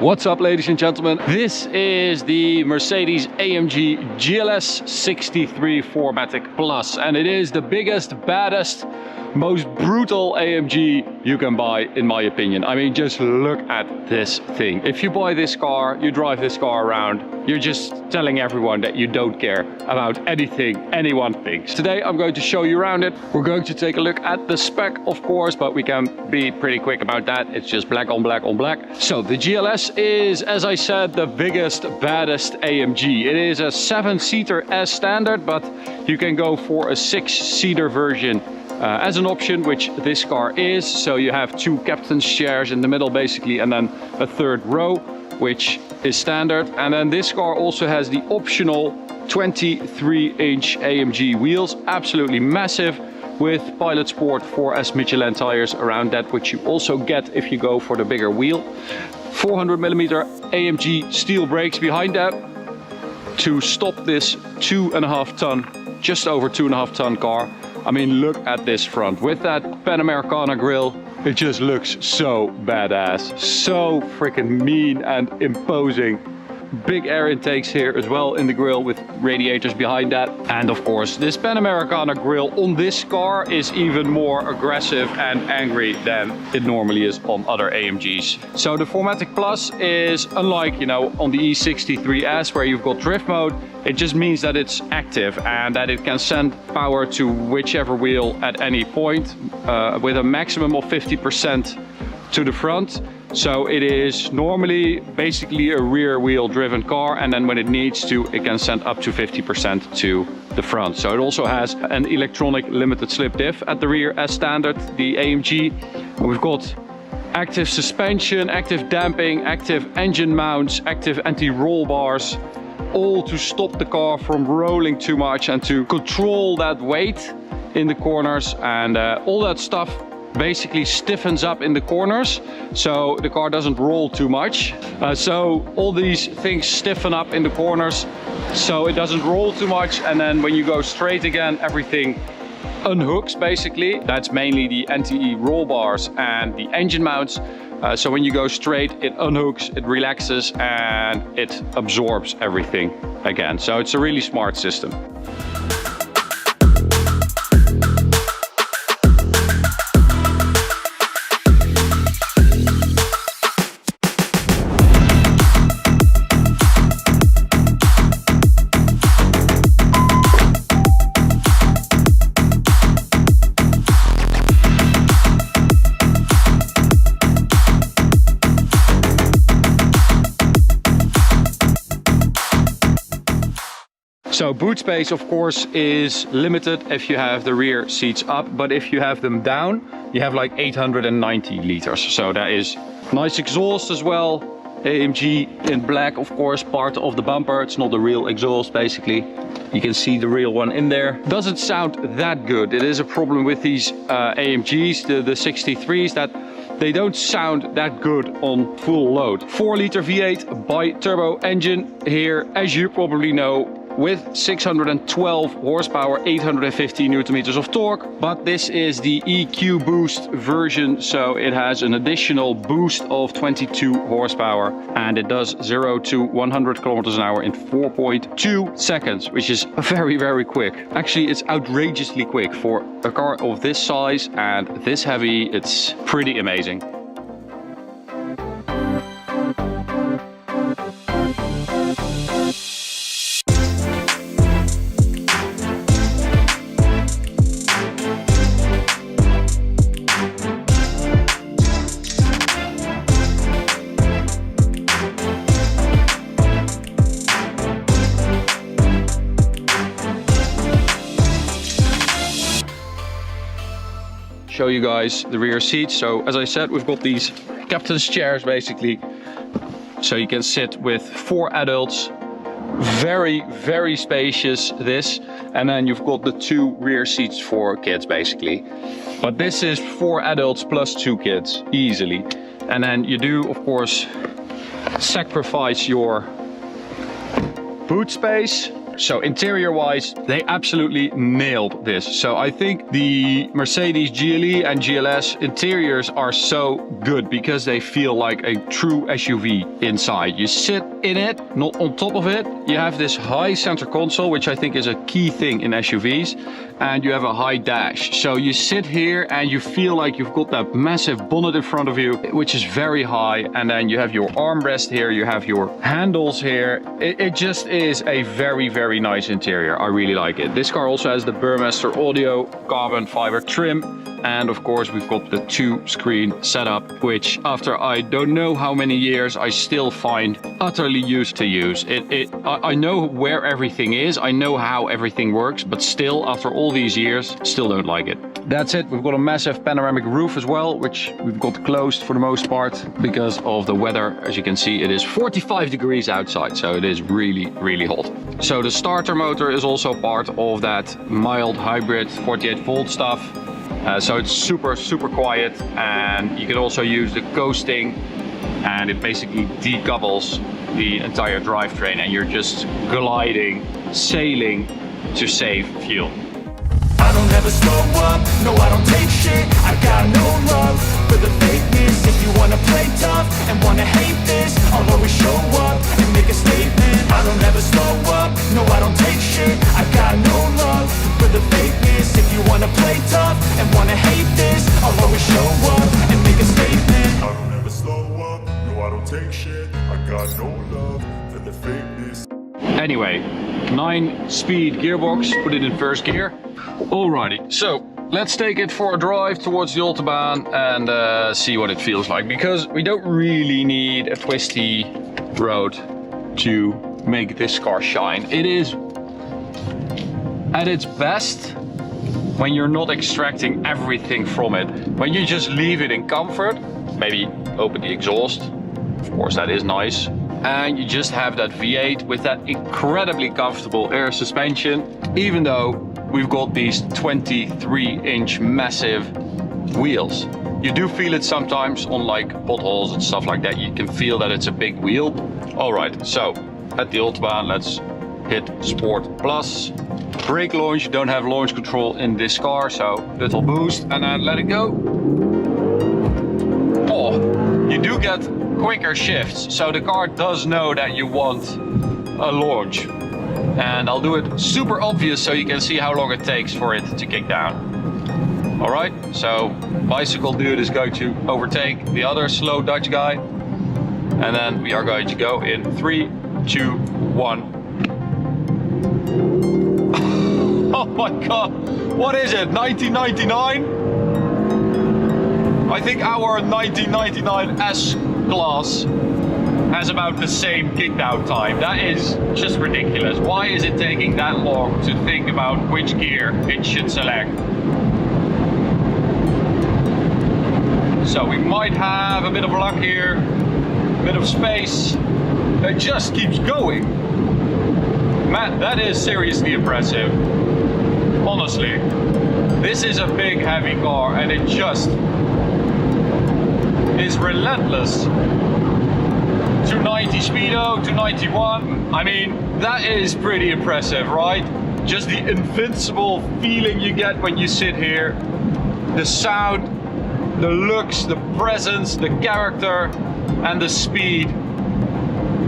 What's up, ladies and gentlemen? This is the Mercedes AMG GLS 63 4MATIC Plus, and it is the biggest, baddest, most brutal AMG you can buy, in my opinion. I mean, just look at this thing. If you buy this car, you drive this car around, you're just telling everyone that you don't care about anything anyone thinks. Today I'm going to show you around it. We're going to take a look at the spec, of course, but we can be pretty quick about that. It's just black on black on black. So the GLS is, as I said, the biggest, baddest AMG. It is a 7-seater as standard, but you can go for a 6-seater version as an option, which this car is. So you have 2 captain's chairs in the middle basically, and then a 3rd row, which is standard. And then this car also has the optional 23-inch AMG wheels, absolutely massive, with Pilot Sport 4S Michelin tires around that, which you also get if you go for the bigger wheel. 400mm AMG steel brakes behind that to stop this 2.5 ton, just over 2.5 ton car. I mean, look at this front with that Panamericana grille. It just looks so badass, so freaking mean and imposing. Big air intakes here as well in the grille with radiators behind that. And of course, this Panamericana grille on this car is even more aggressive and angry than it normally is on other AMGs. So the 4MATIC Plus is unlike, you know, on the E63S where you've got drift mode. It just means that it's active and that it can send power to whichever wheel at any point with a maximum of 50% to the front. So it is normally basically a rear wheel driven car, and then when it needs to, it can send up to 50% to the front. So it also has an electronic limited slip diff at the rear as standard, the AMG. We've got active suspension, active damping, active engine mounts, active anti-roll bars, all to stop the car from rolling too much and to control that weight in the corners, and all that stuff basically stiffens up in the corners so the car doesn't roll too much. So all these things stiffen up in the corners so it doesn't roll too much, and then when you go straight again, everything unhooks basically. That's mainly the anti-roll bars and the engine mounts. So when you go straight, it unhooks, it relaxes, and it absorbs everything again. So it's a really smart system. So boot space, of course, is limited if you have the rear seats up, but if you have them down, you have like 890 liters. So that is nice exhaust as well. AMG in black, of course, part of the bumper. It's not the real exhaust, basically. You can see the real one in there. Doesn't sound that good. It is a problem with these AMGs, the 63s, that they don't sound that good on full load. 4-liter V8 bi-turbo engine here, as you probably know, with 612 horsepower, 850 newton meters of torque. But this is the EQ Boost version, so it has an additional boost of 22 horsepower, and it does 0 to 100 kilometers an hour in 4.2 seconds, which is very, very quick. Actually, it's outrageously quick for a car of this size and this heavy. It's pretty amazing. Show you guys the rear seats. So as I said, we've got these captain's chairs basically, so you can sit with 4 adults. Very, very spacious, this. And then you've got the 2 rear seats for kids basically, but this is 4 adults plus 2 kids easily. And then you do, of course, sacrifice your boot space So interior wise, they absolutely nailed this. So I think the Mercedes GLE and GLS interiors are so good because they feel like a true SUV inside. You sit in it, not on top of it. You have this high center console, which I think is a key thing in SUVs, and you have a high dash. So you sit here and you feel like you've got that massive bonnet in front of you, which is very high, and then you have your armrest here, you have your handles here. It just is a very, very nice interior. I really like it. This car also has the Burmester audio carbon fiber trim, and of course we've got the 2-screen setup, which after I don't know how many years, I still find utterly used to use. I know where everything is, I know how everything works, but still after all these years, still don't like it. That's it. We've got a massive panoramic roof as well, which we've got closed for the most part because of the weather. As you can see, it is 45 degrees outside, so it is really, really hot. So the starter motor is also part of that mild hybrid 48-volt stuff. So it's super, super quiet, and you can also use the coasting, and it basically decouples the entire drivetrain, and you're just gliding, sailing to save fuel. I don't ever slow up, no I don't take shit. I got no love for the fakeness. If you wanna play tough and wanna hate this, I'll always show up and make a statement. I don't ever slow up, no I don't take shit. I got no love for the fakeness. If you wanna play tough and wanna hate this, I'll always show up and make a statement. I don't ever slow up, no I don't take shit. I got no love for the fakeness. Anyway, 9-speed gearbox, put it in first gear. Alrighty, so let's take it for a drive towards the Autobahn and see what it feels like, because we don't really need a twisty road to make this car shine. It is at its best when you're not extracting everything from it. When you just leave it in comfort, maybe open the exhaust, of course that is nice, and you just have that V8 with that incredibly comfortable air suspension, even though we've got these 23-inch massive wheels. You do feel it sometimes on like potholes and stuff like that. You can feel that it's a big wheel. All right, so at the Autobahn, let's hit Sport Plus. Brake launch, you don't have launch control in this car, so little boost and then let it go. Oh, you do get quicker shifts, so the car does know that you want a launch. And I'll do it super obvious so you can see how long it takes for it to kick down. All right, so bicycle dude is going to overtake the other slow Dutch guy. And then we are going to go in 3, 2, 1. Oh my God, what is it, 1999? I think our 1999 S-Class has about the same kickdown time. That is just ridiculous. Why is it taking that long to think about which gear it should select? So we might have a bit of luck here, a bit of space. It just keeps going. Man, that is seriously impressive. Honestly, this is a big heavy car and it just is relentless. 290 speedo, 291. I mean, that is pretty impressive, right? Just the invincible feeling you get when you sit here. The sound, the looks, the presence, the character, and the speed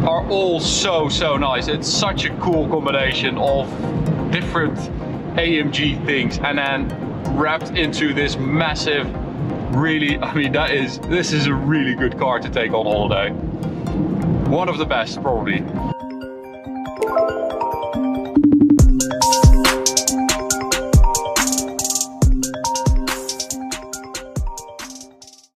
are all so nice. It's such a cool combination of different AMG things and then wrapped into this massive, really, I mean, this is a really good car to take on holiday. One of the best, probably.